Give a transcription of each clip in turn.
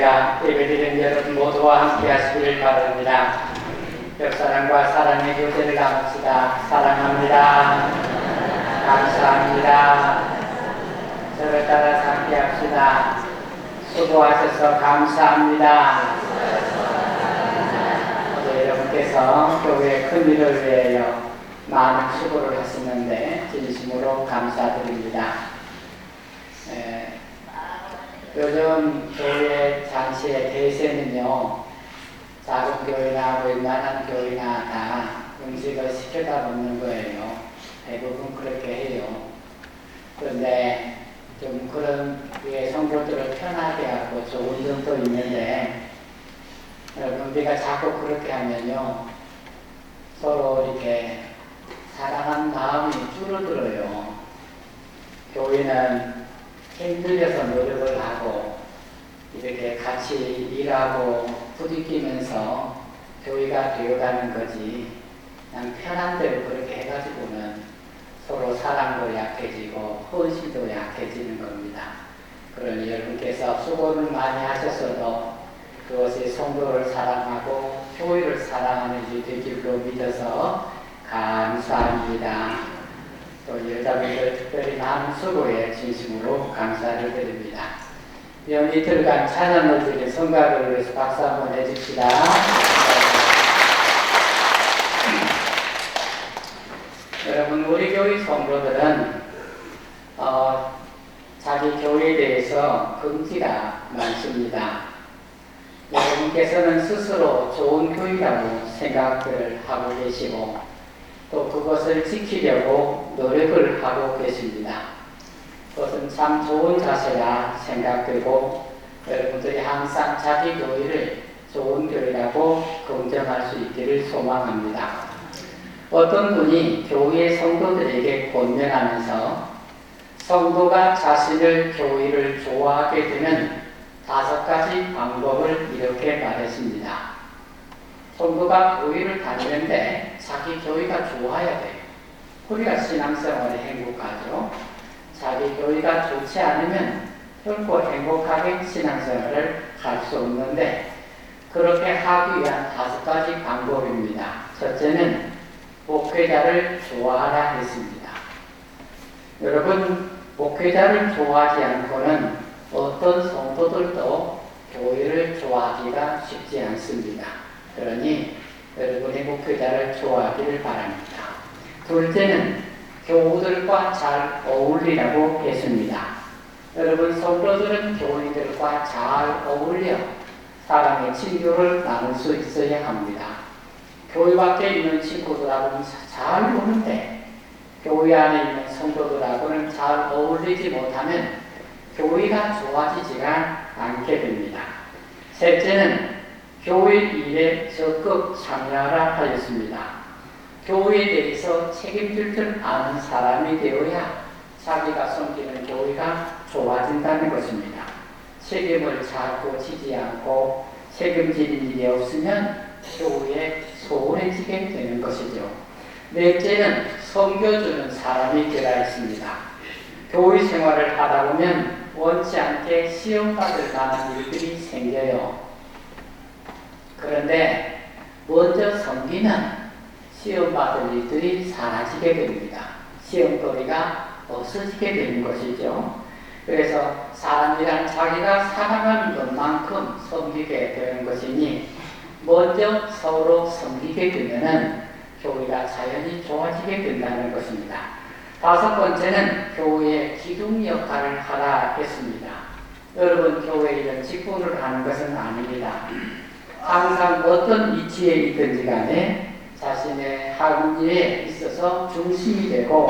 예배가 예배드린 여러분 모두와 함께 하시기를 바랍니다. 옆사람과 사랑의 교제를 나눕시다. 사랑합니다. 감사합니다. 저를 따라서 함께 합시다. 수고하셔서 감사합니다. 어제 여러분께서 교회의 큰 일을 위하여 많은 수고를 하시는데 진심으로 감사드립니다. 요즘 교회 잔치의 대세는요, 작은 교회나 웬만한 교회나 다 음식을 시켜다 먹는 거예요. 대부분 그렇게 해요. 그런데 좀 그런 성도들을 편하게 하고 좋은 점도 있는데, 여러분 우리가 자꾸 그렇게 하면요, 서로 이렇게 사랑하는 마음이 줄어들어요. 교회는 힘들여서 노력을 하고 이렇게 같이 일하고 부딪히면서 교회가 되어가는 거지, 그냥 편한 대로 그렇게 해가지고는 서로 사랑도 약해지고 헌신도 약해지는 겁니다. 그러니 여러분께서 수고를 많이 하셨어도 그것이 성도를 사랑하고 교회를 사랑하는 일이 되기로 믿어서 감사합니다. 또 여자분들 특별히 많은 수고에 진심으로 감사를 드립니다. 이틀간 찬양을 드린 성가를 위해서 박수 한번 해줍시다. 여러분, 우리 교회 성도들은 자기 교회에 대해서 긍지가 많습니다. 여러분께서는 스스로 좋은 교회라고 생각을 하고 계시고 또 그것을 지키려고 노력을 하고 계십니다. 그것은 참 좋은 자세라 생각되고 여러분들이 항상 자기 교회를 좋은 교회라고 긍정할 수 있기를 소망합니다. 어떤 분이 교회 성도들에게 권면하면서 성도가 자신을 교회를 좋아하게 되는 5가지 방법을 이렇게 말했습니다. 성도가 교회를 다니는데 자기 교회가 좋아야 돼요. 우리가 신앙생활에 행복하죠. 자기 교회가 좋지 않으면 결코 행복하게 신앙생활을 할 수 없는데, 그렇게 하기 위한 5가지 방법입니다. 첫째는 목회자를 좋아하라 했습니다. 여러분, 목회자를 좋아하지 않고는 어떤 성도들도 교회를 좋아하기가 쉽지 않습니다. 그러니 여러분의 목회자를 좋아하기를 바랍니다. 둘째는 교우들과 잘 어울리라고 했습니다. 여러분, 성도들은 교우들과 잘 어울려 사랑의 친교를 나눌 수 있어야 합니다. 교회 밖에 있는 친구들하고는 잘 노는데 교회 안에 있는 성도들하고는 잘 어울리지 못하면 교회가 좋아지지가 않게 됩니다. 셋째는 교회 일에 적극 참여하라 하였습니다. 교회에 대해서 책임질 줄 아는 사람이 되어야 자기가 섬기는 교회가 좋아진다는 것입니다. 책임을 자꾸 지지 않고 책임지는 일이 없으면 교회에 소홀해지게 되는 것이죠. 넷째는 섬겨주는 사람이 되어야 했습니다. 교회 생활을 하다 보면 원치 않게 시험받을 만한 일들이 생겨요. 그런데 먼저 섬기면 시험받을 일들이 사라지게 됩니다. 시험거리가 없어지게 되는 것이죠. 그래서 사람이란 자기가 사랑하는 것만큼 섬기게 되는 것이니 먼저 서로 섬기게 되면 교회가 자연히 좋아지게 된다는 것입니다. 5번째는 교회의 기둥 역할을 하라 했습니다. 여러분, 교회에 이런 직분을 하는 것은 아닙니다. 항상 어떤 위치에 있든지 간에 자신의 하는 일에 있어서 중심이 되고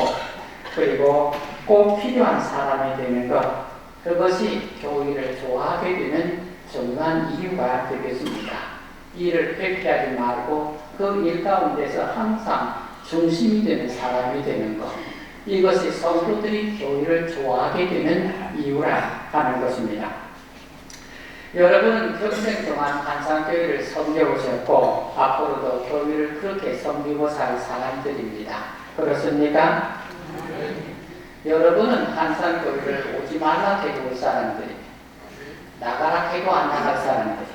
그리고 꼭 필요한 사람이 되는 것, 그것이 교회를 좋아하게 되는 중요한 이유가 되겠습니다. 일을 회피하지 말고 그 일 가운데서 항상 중심이 되는 사람이 되는 것, 이것이 성도들이 교회를 좋아하게 되는 이유라 하는 것입니다. 여러분은 평생 동안 한산교회를 섬겨오셨고 앞으로도 교회를 그렇게 섬기고 살 사람들입니다. 그렇습니까? 여러분은 한산교회를 오지 말라 해도 올 사람들입니다. 나가라 해도 안 나갈 사람들.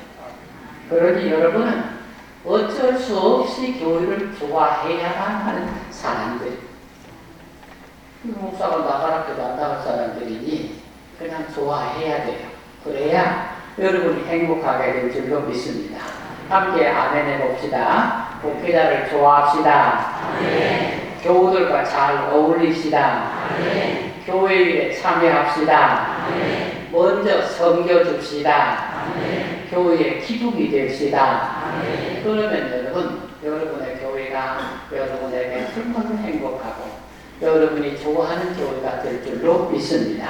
그러니 여러분은 어쩔 수 없이 교회를 좋아해야만 하는 사람들. 목사가 나가라 해도 안 나갈 사람들이니 그냥 좋아해야 돼요. 그래야 여러분이 행복하게 될 줄로 믿습니다. 함께 아멘 해봅시다. 목회자를 좋아합시다. 아멘. 교우들과 잘 어울립시다. 아멘. 교회 일에 참여합시다. 아멘. 먼저 섬겨줍시다. 아멘. 교회의 기둥이 됩시다. 아멘. 그러면 여러분의 교회가 여러분에게 얼마나 행복하고 여러분이 좋아하는 교회가 될 줄로 믿습니다.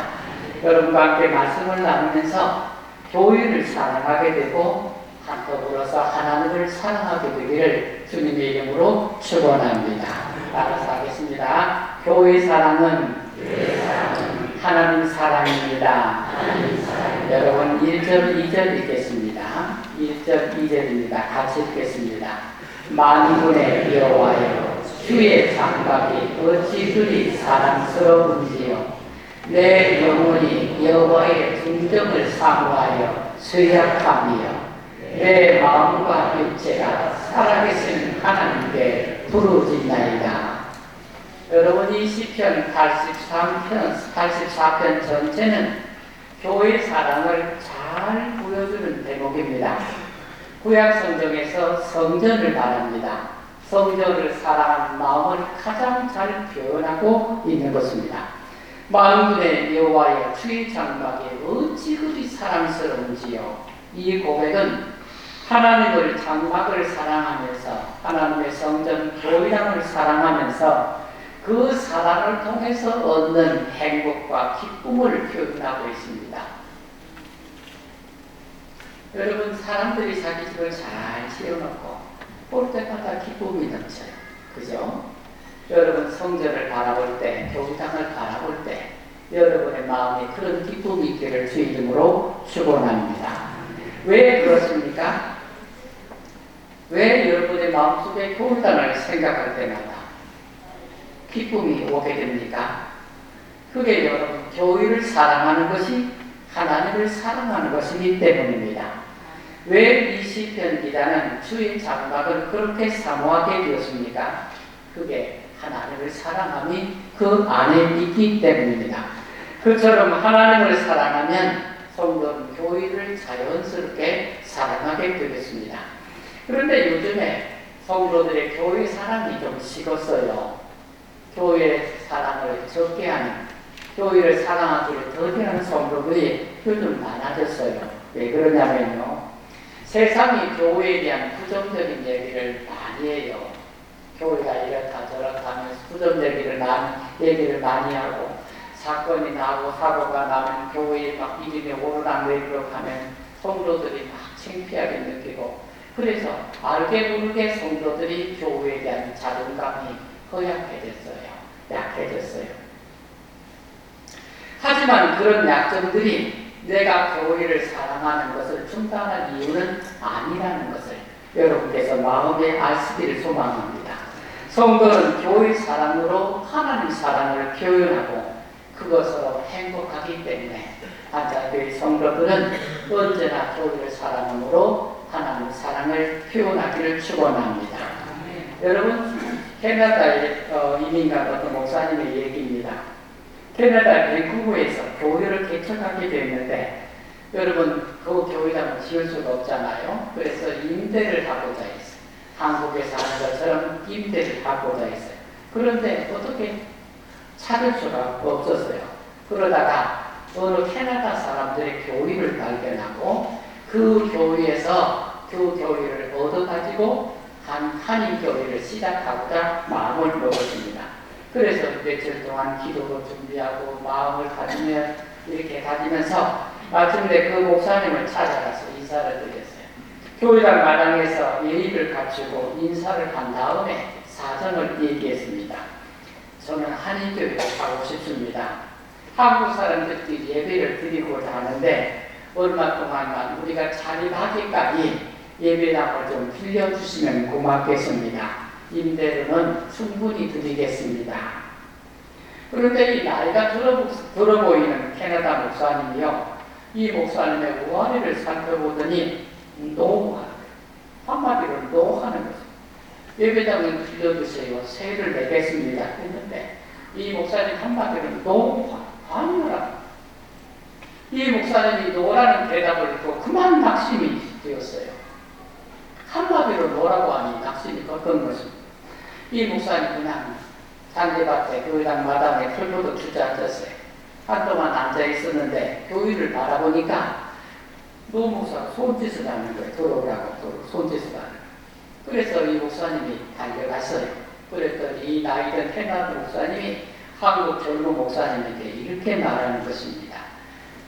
여러분과 함께 말씀을 나누면서 교회를 사랑하게 되고 더불어서 하나님을 사랑하게 되기를 주님의 이름으로 축원합니다. 따라서 하겠습니다. 교회 사랑은 하나님 사랑입니다. 여러분 1절 2절 읽겠습니다. 1절 2절입니다. 같이 읽겠습니다. 만군의 여호와여 주의 장막이 어찌 그리 사랑스러운지요. 내 영혼이 여호와의 궁정을 사모하여 쇠약함이요. 내 마음과 육체가 살아계신 하나님께 부르짖나이다. 여러분 이 시편 84편 전체는 교회 사랑을 잘 보여주는 대목입니다. 구약 성경에서 성전을 말합니다. 성전을 사랑하는 마음을 가장 잘 표현하고 있는 것입니다. 만군의 여호와여 주의 장막이 어찌 그리 사랑스러운지요. 이 고백은 하나님을 장막을 사랑하면서 하나님의 성전 교회당을 사랑하면서 그 사랑을 통해서 얻는 행복과 기쁨을 표현하고 있습니다. 여러분 사람들이 자기 집을 잘 지어놓고 볼 때마다 기쁨이 넘쳐요. 그죠? 여러분 성전을 바라볼 때, 교회당을 바라볼 때 여러분의 마음에 그런 기쁨이 있기를 주 이름으로 축원합니다. 왜 그렇습니까? 왜 여러분의 마음속에 교회당을 생각할 때마다 기쁨이 오게 됩니까? 그게 여러분 교회를 사랑하는 것이 하나님을 사랑하는 것이기 때문입니다. 왜 이 시편 기자는 주의 장막을 그렇게 사모하게 되었습니까? 그게 하나님을 사랑함이 그 안에 있기 때문입니다. 그처럼 하나님을 사랑하면 성도는 교회를 자연스럽게 사랑하게 되겠습니다. 그런데 요즘에 성도들의 교회 사랑이 좀 식었어요. 교회 사랑을 적게 하는, 교회를 사랑하기를 더디하는 성도들이 요즘 많아졌어요. 왜 그러냐면요. 세상이 교회에 대한 부정적인 얘기를 많이 해요. 교회가 이렇다 저렇다 하면서 부정적인 얘기를 많이 하고, 사건이 나고 사고가 나면 교회에 막 이름이 오르락내리락 하면 성도들이 막 창피하게 느끼고, 그래서 알게 모르게 성도들이 교회에 대한 자존감이 허약해졌어요. 약해졌어요. 하지만 그런 약점들이 내가 교회를 사랑하는 것을 중단할 이유는 아니라는 것을 여러분께서 마음에 아시기를 소망합니다. 성도는 교회 사랑으로 하나님 사랑을 표현하고 그것으로 행복하기 때문에 한자교회 성도들은 언제나 교회를 사랑함으로 하나님 사랑을 표현하기를 축원합니다. 여러분 캐나다의 이민간 어떤 목사님의 얘기입니다. 캐나다 밴쿠버에서 교회를 개척하게 됐는데 여러분 그 교회당을 지을 수가 없잖아요. 그래서 임대를 하고자 했어요. 한국에서 하는 것처럼 임대를 하고자 했어요. 그런데 어떻게 찾을 수가 없었어요. 그러다가 어느 캐나다 사람들의 교회를 발견하고 그 교회에서 그 교회를 얻어가지고 한인교회를 시작하고자 마음을 먹었습니다. 그래서 며칠 동안 기도도 준비하고 마음을 이렇게 가지면서 마침내 그 목사님을 찾아가서 인사를 드렸어요. 교회당 마당에서 예의를 갖추고 인사를 한 다음에 사정을 얘기했습니다. 저는 한인교회를 가고 싶습니다. 한국 사람들끼리 예배를 드리고자 하는데 얼마 동안만 우리가 자립하기까지 예배당을 좀 빌려주시면 고맙겠습니다. 임대료는 충분히 드리겠습니다. 그런데 이 나이가 들어 보이는 캐나다 목사님이요. 이 목사님의 우아리를 살펴보더니 노하는 거예요. 한마디로 노하는 거죠. 예배당은 빌려주세요. 세를 내겠습니다. 했는데 이 목사님 한마디로 아니라 이 목사님이 노라는 대답을 듣고 그만 낙심이 되었어요. 한마디로 노라고 하니 낙심이 컸던 것입니다. 이 목사님 그냥 잔디밭에 교회당 마당에 털보도 주저앉았어요. 한동안 앉아있었는데 교회를 바라보니까 노 목사가 손짓을 하는 거예요. 들어오라고 손짓을 하는 거예요. 그래서 이 목사님이 달려갔어요. 그랬더니 이 나이든 테나드 목사님이 한국 젊은 목사님에게 이렇게 말하는 것입니다.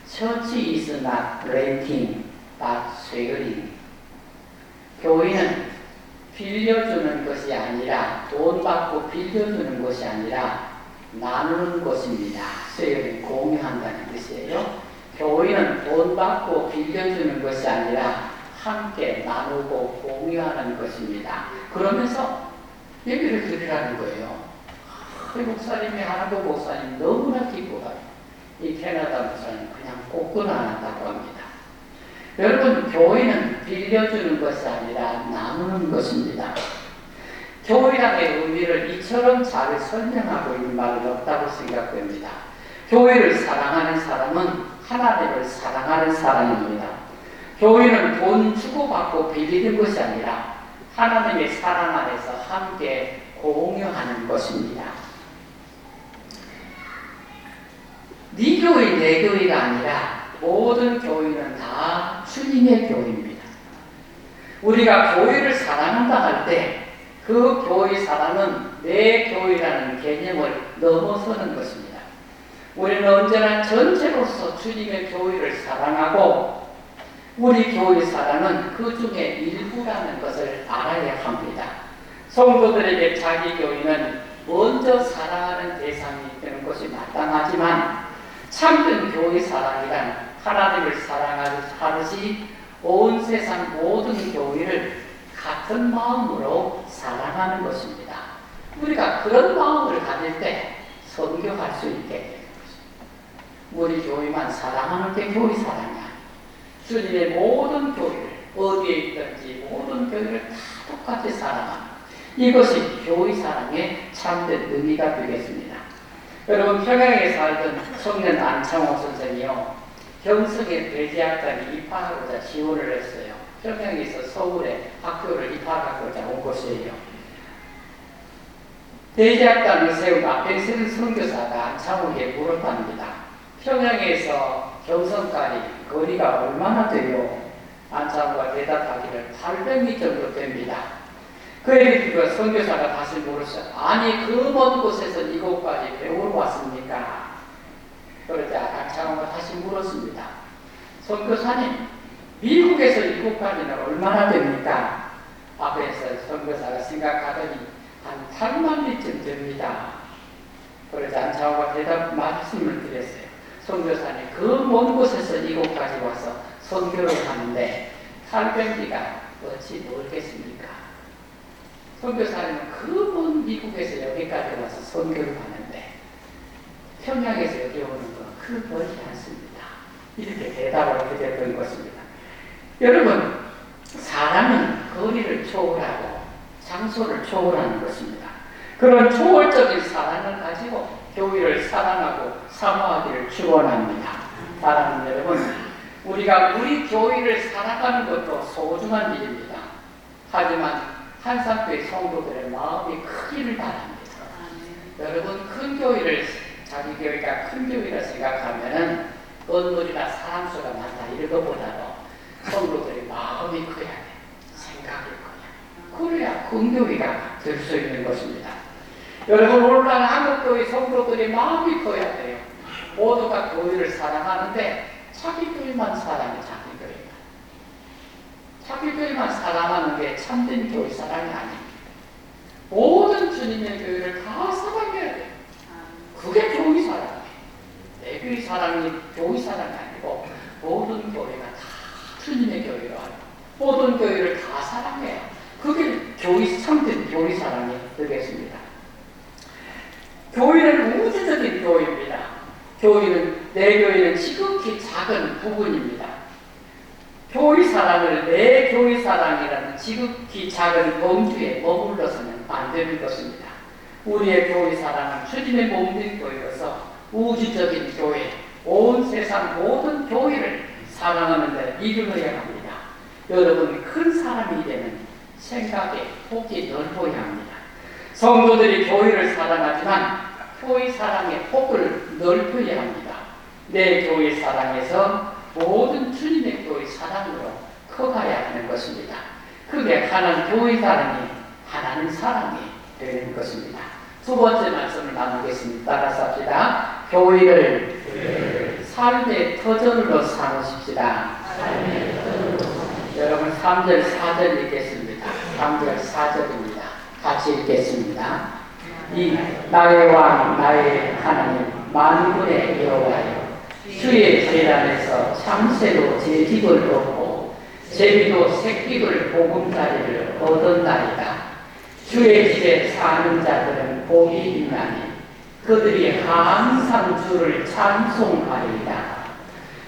Church is not renting, but sharing. 교회는 빌려주는 것이 아니라 돈 받고 빌려주는 것이 아니라 나누는 것입니다. sharing, 공유한다는 뜻이에요. 교회는 돈 받고 빌려주는 것이 아니라 함께 나누고 공유하는 것입니다. 그러면서 얘기를 드리라는 거예요. 이 목사님이 하나도 목사님 너무나 기뻐요. 이 캐나다 목사님 그냥 꼭 안 한다고 합니다. 여러분, 교회는 빌려주는 것이 아니라 나누는 것입니다. 교회랑의 의미를 이처럼 잘 설명하고 있는 말은 없다고 생각됩니다. 교회를 사랑하는 사람은 하나님을 사랑하는 사람입니다. 교회는 돈 주고받고 빌리는 것이 아니라 하나님의 사랑 안에서 함께 공유하는 것입니다. 네 교회, 내 교회가 아니라 모든 교회는 다 주님의 교회입니다. 우리가 교회를 사랑한다 할 때 그 교회 사랑은 내 교회라는 개념을 넘어서는 것입니다. 우리는 언제나 전체로서 주님의 교회를 사랑하고 우리 교회 사랑은 그 중에 일부라는 것을 알아야 합니다. 성도들에게 자기 교회는 먼저 사랑하는 대상이 되는 것이 마땅하지만 참된 교회 사랑이란 하나님을 사랑하듯이 온 세상 모든 교회를 같은 마음으로 사랑하는 것입니다. 우리가 그런 마음을 가질 때 선교할 수 있게 되는 것입니다. 우리 교회만 사랑하는 게 교회 사랑이야. 주님의 모든 교회를 어디에 있든지 모든 교회를 다 똑같이 사랑하는 이것이 교회 사랑의 참된 의미가 되겠습니다. 여러분, 평양에 살던 청년 안창호 선생이요, 경성의 대제학단에 입학하고자 지원을 했어요. 평양에서 서울에 학교를 입학하고자 온 것이에요. 대제학단을 세운 앞에 세운 선교사가 안창호에게 물었답니다. 평양에서 경성까지 거리가 얼마나 돼요? 안창호가 대답하기를 800리 정도 됩니다. 그에게 그 선교사가 다시 물었어요. 아니, 그 먼 곳에서 이곳까지 배우러 왔습니까? 그러자 안창호가 다시 물었습니다. 선교사님, 미국에서 이곳까지는 얼마나 됩니까? 앞에서 선교사가 생각하더니 한 8만 리쯤 됩니다. 그러자 안창호가 말씀을 드렸어요. 선교사님, 그 먼 곳에서 이곳까지 와서 선교를 하는데 800리가 어찌 멀겠습니까? 선교사님은 그 먼 미국에서 여기까지 와서 선교를 하는데 평양에서 여기 오는 건 그 멀지 않습니다. 이렇게 대답을 드렸던 것입니다. 여러분, 사랑은 거리를 초월하고 장소를 초월하는 것입니다. 그런 초월적인 사랑을 가지고 교회를 사랑하고 사모하기를 축원합니다. 사랑하는 여러분, 우리가 우리 교회를 사랑하는 것도 소중한 일입니다. 하지만 한산교회 성도들의 마음이 크기를 바랍니다. 여러분, 큰 교회를 자기 교회가 큰 교회라 생각하면은 건물이나 사람수가 많다 이런 것보다도 성도들의 마음이 커야 돼. 생각이 커야. 그래야 큰 교회가 될 수 있는 것입니다. 여러분, 오늘날 한국교회 성도들의 마음이 커야 돼요. 모두가 교회를 사랑하는데 자기 교회만 사랑해. 자기 교회만 사랑하는 게 참된 교회 사랑이 아닙니다. 모든 주님의 교회를 다 사랑해야 돼요. 그게 교회 사랑이에요. 내 교회 사랑이 교회 사랑이 아니고 모든 교회가 다 주님의 교회로 하고 모든 교회를 다 사랑해요. 그게 참된 교회 사랑이 되겠습니다. 교회는 우주적인 교회입니다. 내 교회는 지극히 작은 부분입니다. 교회 사랑을 내 교회 사랑이라는 지극히 작은 범주에 머물러서는 안 되는 것입니다. 우리의 교회 사랑은 주님의 몸된 교회로서 우주적인 교회, 온 세상 모든 교회를 사랑하는 데 이르러야 합니다. 여러분, 큰 사람이 되는 생각에 폭이 넓어야 합니다. 성도들이 교회를 사랑하지만 교회 사랑의 폭을 넓혀야 합니다. 내 교회 사랑에서 모든 주님의 교회 사랑으로 커가야 하는 것입니다. 그게 하나는 교회 사랑이 하나는 사랑이 되는 것입니다. 두 번째 말씀을 나누겠습니다. 따라서 합시다. 교회를 삶의 터전으로 삼으십시다. 여러분 3절 4절 읽겠습니다. 3절 4절입니다. 같이 읽겠습니다. 이 나의 왕 나의 하나님 만군의 여호와여, 주의 제단에서 참새도 제 집을 얻고 제비도 새끼들 보금자리를 얻었나이다. 주의 집에 사는 자들은 복이 있나니 그들이 항상 주를 찬송하리이다.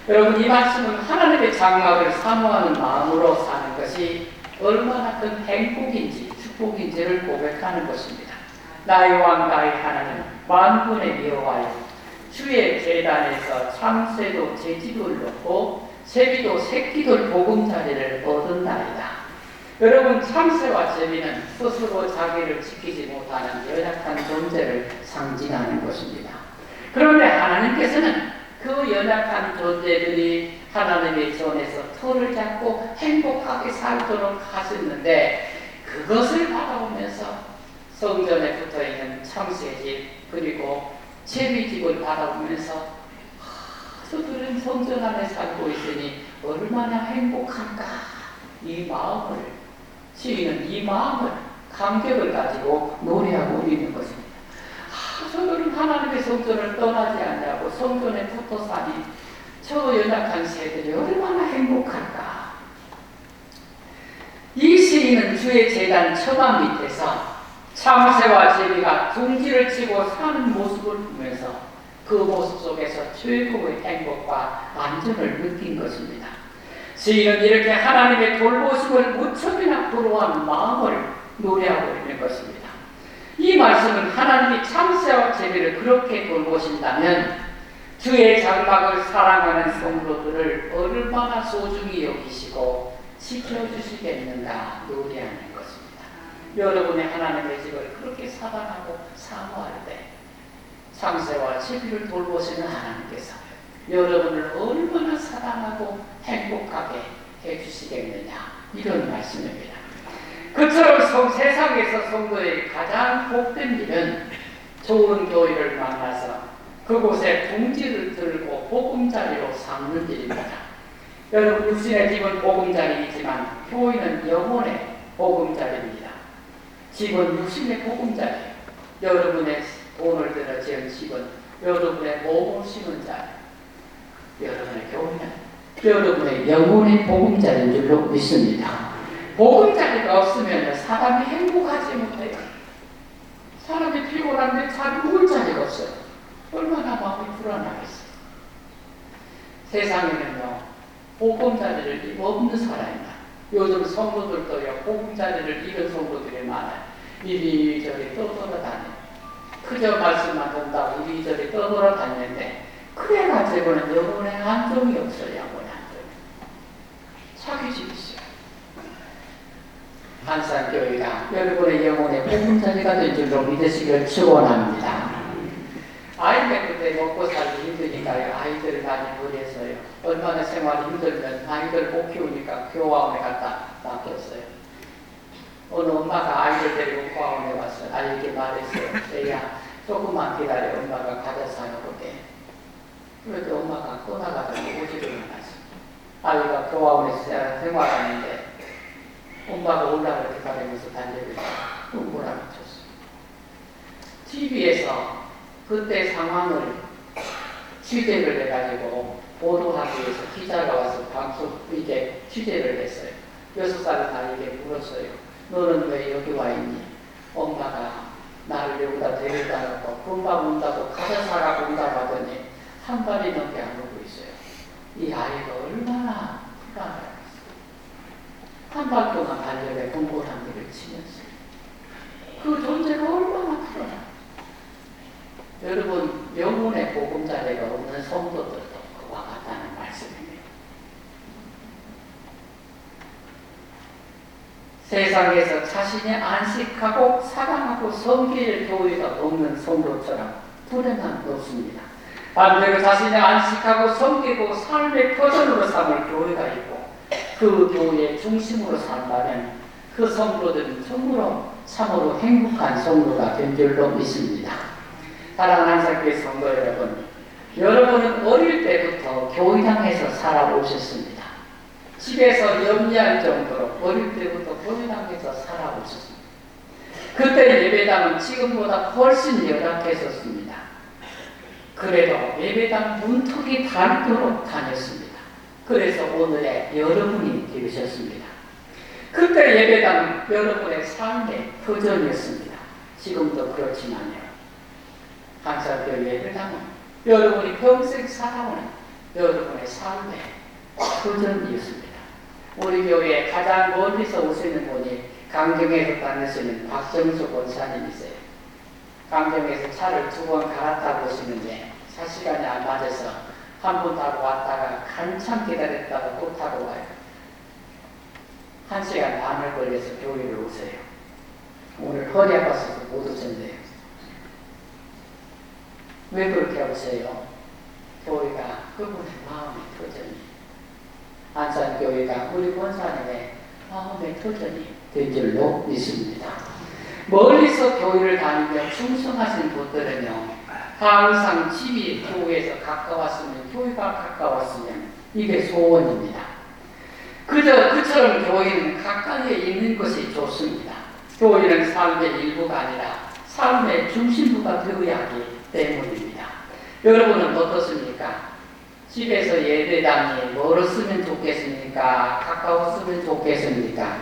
여러분, 이 말씀은 하나님의 장막을 사모하는 마음으로 사는 것이 얼마나 큰 행복인지 축복인지를 고백하는 것입니다. 나의 왕 나의 하나님 만군의 여호와여, 주의 제단에서 참새도 제 집을 얻고 제비도 새끼들 보금자리를 얻었나이다. 여러분, 참새와 제비는 스스로 자기를 지키지 못하는 연약한 존재를 상징하는 것입니다. 그런데 하나님께서는 그 연약한 존재들이 하나님의 전에서 털을 잡고 행복하게 살도록 하셨는데, 그것을 바라보면서 성전에 붙어있는 참새집 그리고 제비집을 바라보면서 저들은 성전 안에 살고 있으니 얼마나 행복한가, 이 마음을, 시인은 이 마음을, 감격을 가지고 노래하고 있는 것입니다. 저들은 하나님의 성전을 떠나지 않냐고 성전에 붙어 사니 저 연약한 새들이 얼마나 행복할까. 이 시인은 주의 제단 처마 밑에서 참새와 제비가 둥지를 치고 사는 모습을 보면서 그 모습 속에서 최고의 행복과 안전을 느낀 것입니다. 시인은 이렇게 하나님의 돌보심을 무척이나 부러워하는 마음을 노래하고 있는 것입니다. 이 말씀은 하나님이 참새와 제비를 그렇게 돌보신다면 주의 장막을 사랑하는 성도들을 얼마나 소중히 여기시고 지켜주시겠는가 노래하는 것입니다. 여러분의 하나님의 집을 그렇게 사랑하고 사모할 때 참새와 제비를 돌보시는 하나님께서 여러분을 얼마나 사랑하고 행복하게 해주시겠느냐, 이런 말씀입니다. 그처럼 세상에서 성도의 가장 복된 일은 좋은 교회를 만나서 그곳에 둥지를 들고 보금자리로 삼는 일입니다. 여러분, 육신의 집은 보금자리이지만 교회는 영혼의 보금자리입니다. 집은 육신의 보금자리예요. 여러분의 돈을 들여 지은 집은 여러분의 몸을 심은 자리, 여러분의 교회는 여러분의 영혼의 보금자리인 줄로 믿습니다. 보금자리가 없으면 사람이 행복하지 못해요. 사람이 피곤한데 잘 묵을 자리가 없어요. 얼마나 마음이 불안하겠어요. 세상에는요, 보금자리를 없는 사람이다. 요즘 성도들도요, 보금자리를 잃은 성도들이 많아요. 이리저리 떠돌아다녀요. 그저 말씀만 듣다고 이리저리 떠돌아다니는데 그래가지고는 영혼의 안정이 없어요. 영혼의 안정이. 자기 집 있어요. 한산교회가 여러분의 영혼의 보금자리가 된 줄로 믿으시길 축원합니다. 아이들 그때 먹고 살기 힘드니까요, 아이들을 많이 보내서요. 얼마나 생활이 힘들면 아이들 못 키우니까 교화원에 갖다 맡겼어요. 어느 엄마가 아이들 데리고 교화원에 왔어요. 아이에게 말했어요. 애야, 조금만 기다려. 엄마가 과자 사놓을게. 그래도 엄마가 떠나가지고 오지를 않았어요. 아이가 교화원에서 생활하는데 엄마가 올라가서 기다리면서 달려들고 눈물을 쳤어요. TV에서 그때 상황을 취재를 해가지고 보도하기 위해서 기자가 와서 방송 이게 취재를 했어요. 6살의 아이에게 물었어요. 너는 왜 여기 와 있니? 엄마가 나를 여기다 데려다 놓고 금방 온다고 과자 사라고 온다고 하더니 한 달이 넘게 안 오고 있어요. 이 아이가 얼마나 불안해요. 한 달 동안 달력에 공고란기를 치면서 그 존재가 얼마나 크구나. 여러분, 영혼의 보금자리가 없는 성도들도 그와 같다는 말씀입니다. 세상에서 자신이 안식하고 사랑하고 섬길 교회가 없는 성도처럼 불행한 없습니다. 반대로 자신이 안식하고 섬기고 삶의 터전으로 삼을 교회가 있고 그 교회의 중심으로 산다면 그 성도들은 참으로 행복한 성도가 된 줄로 믿습니다. 사랑하는 한사교회 성도 여러분, 여러분은 어릴 때부터 교회당에서 살아오셨습니다. 집에서 염려할 정도로 어릴 때부터 교회당에서 살아오셨습니다. 그때 예배당은 지금보다 훨씬 열악했었습니다. 그래도 예배당 문턱이 닳도록 다녔습니다. 그래서 오늘의 여러분이 되셨습니다. 그때 예배당은 여러분의 삶의 터전이었습니다. 지금도 그렇지만요. 한사교회 예배당은 여러분이 평생 살아오는 여러분의 삶의 터전이었습니다. 우리 교회에 가장 멀리서 오시는 분이 강정에서 다니시는 박정수 권사님이세요. 강정에서 차를 2번 갈아타고 오시는데 4시간이 안 맞아서 한 번 타고 왔다가 한참 기다렸다가 또 타고 와요. 1시간 반을 걸려서 교회를 오세요. 오늘 허리 아파서 못 오셨네요. 왜 그렇게 오세요? 교회가 그분의 마음의 터전이, 안산교회가 우리 권사님의 마음의 터전이 된 줄로 믿습니다. 멀리서 교회를 다니며 충성하신 분들은요, 항상 집이 교회에서 가까웠으면, 교회가 가까웠으면 이게 소원입니다. 그처럼 교회는 가까이에 있는 것이 좋습니다. 교회는 삶의 일부가 아니라 삶의 중심부가 되어야 하기 때문입니다. 여러분은 어떻습니까? 집에서 예배당이 멀었으면 좋겠습니까? 가까웠으면 좋겠습니까?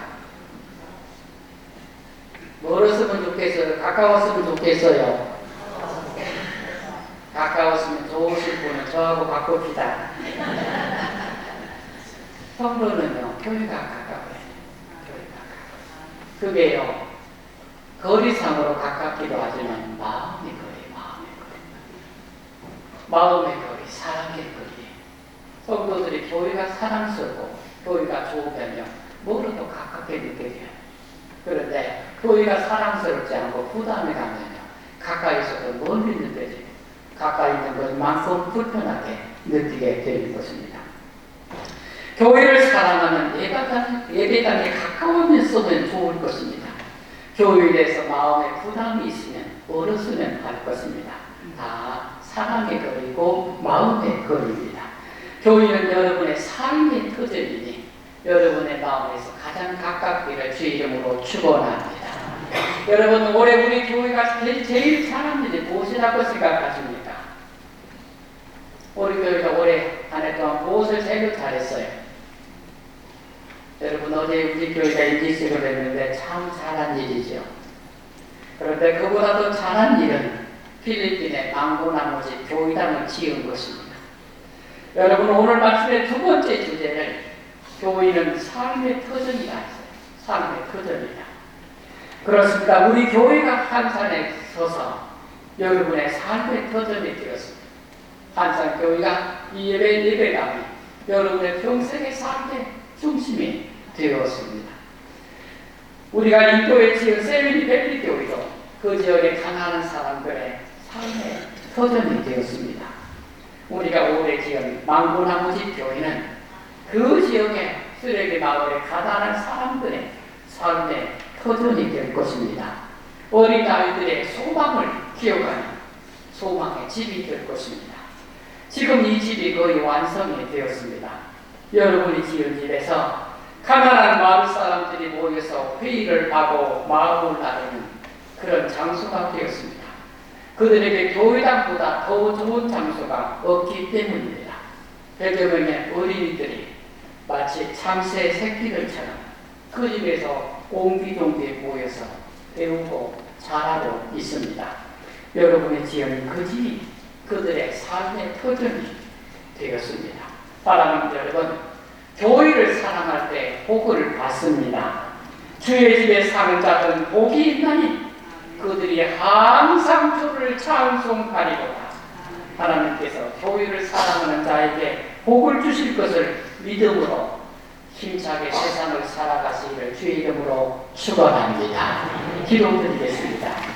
멀었으면 좋겠어요? 가까웠으면 좋겠어요? 가까웠으면 좋으실 분은 저하고 바꿉시다. 성도는요, 교회가 가까워요. 교회가 가까워요. 그게요, 거리상으로 가깝기도 하지만 마음의 거리, 마음의 거리, 사랑의 거리. 성도들이 교회가 사랑스럽고 교회가 좋으면요, 멀어도 가깝게 느껴져요. 그런데 교회가 사랑스럽지 않고 부담이 가면요, 가까이서도 멀리 느껴져요. 가까이 있는 것만큼 불편하게 느끼게 되는 것입니다. 교회를 사랑하면 예배당에 가까우면 쓰면 좋을 것입니다. 교회에 대해서 마음에 부담이 있으면 멀었으면 할 것입니다. 다 사랑의 거리고 마음의 거리입니다. 교회는 여러분의 삶의 터전이니 여러분의 마음에서 가장 가깝기를 주 이름으로 축원합니다. 여러분, 올해 우리 교회가 제일 잘한 일이 무엇이라고 생각하십니까? 우리 교회가 올해 한 해 동안 무엇을 제일 잘했어요? 여러분, 어제 우리 교회가 임기식을 했는데 참 잘한 일이죠. 그런데 그보다 더 잘한 일은 필리핀의 망고나무집 교회당을 지은 것입니다. 여러분, 오늘 말씀의 두 번째 주제는 교회는 삶의 터전이다 했어요. 삶의 터전이다. 그렇습니다. 우리 교회가 한산에 서서 여러분의 삶의 터전이 되었습니다. 한산교회가 이 예배당이 여러분의 평생의 삶의 중심이 되었습니다. 우리가 이 교회 지은 세미니 벨리 교회도 그 지역에 가난한 사람들의 삶의 터전이 되었습니다. 우리가 올해 지은 망고나무집 교회는 그 지역의 쓰레기 마을에 가난한 사람들의 삶의 터전이 될 것입니다. 어린아이들의 소망을 기억하는 소망의 집이 될 것입니다. 지금 이 집이 거의 완성이 되었습니다. 여러분이 지은 집에서 가난한 마을 사람들이 모여서 회의를 하고 마음을 나누는 그런 장소가 되었습니다. 그들에게 교회당보다 더 좋은 장소가 없기 때문입니다. 100여 명의 어린이들이 마치 참새 새끼들처럼 그 집에서 옹기종기 모여서 배우고 자라고 있습니다. 여러분이 지은 그 집이 그들의 삶의 터전이 되었습니다. 사랑하는 여러분, 교회를 사랑할 때 복을 받습니다. 맞습니다. 주의 집에 사는 자들은 복이 있나니 그들이 항상 주를 찬송하리로다. 하나님께서 교회를 사랑하는 자에게 복을 주실 것을 믿음으로 힘차게 세상을 살아가시기를 주의 이름으로 축원합니다. 기도드리겠습니다.